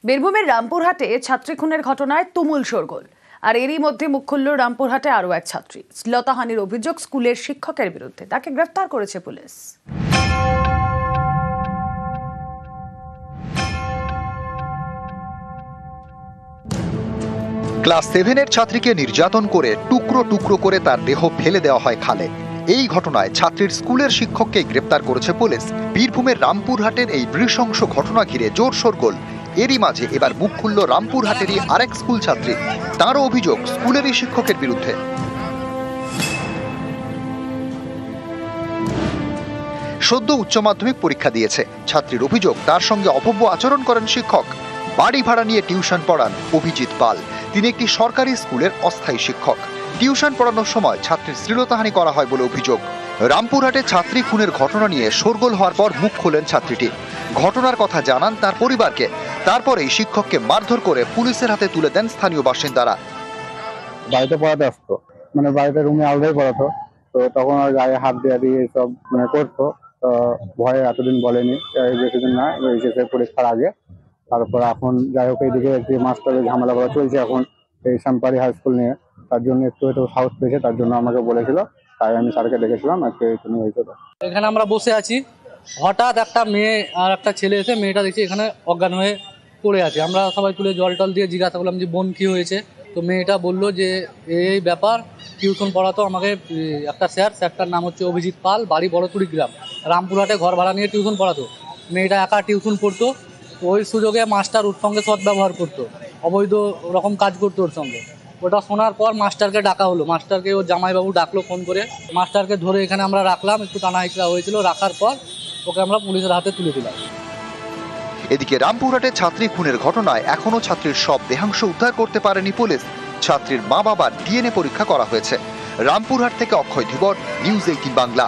বীরভূমের রামপুরহাটে ছাত্রী খুনের ঘটনায় তুমুল শোরগোল। আর এরই মধ্যে মুখ খুলল রামপুরহাটে আরও এক ছাত্রী। শ্লীলতাহানির অভিযোগ স্কুলের শিক্ষকের বিরুদ্ধে। তাকে গ্রেফতার করেছে পুলিশ। ক্লাস 7-এর ছাত্রীকে নির্যাতন করে টুকরো টুকরো করে তার দেহ ফেলে দেওয়া হয় খালে। এই ঘটনায় ছাত্রীর স্কুলের শিক্ষককে গ্রেফতার করেছে পুলিশ। বীরভূমের রামপুরহাটের এই নৃশংস ঘটনা ঘিরে জোর শোরগোল। এরই মাঝে এবার মুখ খুলল রামপুরহাটেরই আরেক স্কুল ছাত্রী। তারও অভিযোগ স্কুলেরই শিক্ষকের বিরুদ্ধে। সদ্য উচ্চ মাধ্যমিক পরীক্ষা দিয়েছে ছাত্রীর অভিযোগ, তার সঙ্গে অভব্য আচরণ করেন শিক্ষক। বাড়ি ভাড়া নিয়ে টিউশন পড়ান অভিজিৎ পাল। তিনি একটি সরকারি স্কুলের অস্থায়ী শিক্ষক। টিউশন পড়ানোর সময় ছাত্রীর শ্লীলতাহানি করা হয় বলে অভিযোগ। রামপুরহাটে ছাত্রী খুনের ঘটনা নিয়ে শোরগোল হওয়ার পর মুখ খোলেন ছাত্রীটি। ঘটনার কথা জানান তার পরিবারকে। তারপরেই শিক্ষককে মারধর করে পুলিশের হাতে তুলে দেন স্থানীয় বাসিন্দারা। বাড়িতে পড়াতে আসতো, বাড়িতে রুমে আলাদাই পড়াতো, তো তখন আর গায়ে হাত দিয়ে সব করতো। ভয়ে এতদিন বলেনি, বেশিদিন না, এইচএসের পরীক্ষার আগে। তারপর এখন যাই হোক এইদিকে একটি মাস্টারের ঝামেলা করা চলছে এখন এই শ্যামপাড়ি হাই স্কুল নিয়ে। তার জন্য একটু সাহস পেয়েছে, তার জন্য আমাকে বলেছিল, তাই আমি স্যারকে দেখেছিলাম। আজকে তুমি হয়েছে। এখানে আমরা বসে আছি, হঠাৎ একটা মেয়ে আর একটা ছেলে এসে মেয়েটা দেখছি এখানে অজ্ঞান হয়ে পড়ে আছে। আমরা সবাই তুলে জল টল দিয়ে জিজ্ঞাসা করলাম যে বোন কী হয়েছে। তো মেয়েটা বললো যে এই ব্যাপার, টিউশন পড়াতো আমাকে একটা স্যারটার নাম হচ্ছে অভিজিৎ পাল, বাড়ি বড়তুড়ি গ্রাম, রামপুরহাটে ঘর ভাড়া নিয়ে টিউশন পড়াতো। মেয়েটা একা টিউশন পড়তো, ওই সুযোগে মাস্টার ওর সঙ্গে সদ্ব্যবহার করতো, অবৈধ রকম কাজ করতো ওর সঙ্গে। ওটা শোনার পর মাস্টারকে ডাকা হলো, মাস্টারকে ওর জামাইবাবু ডাকলো ফোন করে। মাস্টারকে ধরে এখানে আমরা রাখলাম, একটু টানা হিচড়া হয়েছিল, রাখার পর ওকে আমরা পুলিশের হাতে তুলে দিলাম। এদিকে রামপুরহাটে ছাত্রী খুনের ঘটনায় এখনো ছাত্রীর সব দেহাংশ উদ্ধার করতে পারেনি পুলিশ। ছাত্রীর মা বাবার ডিএনএ পরীক্ষা করা হয়েছে। রামপুরহাট থেকে অক্ষয় ধীবর, নিউজ 18 বাংলা।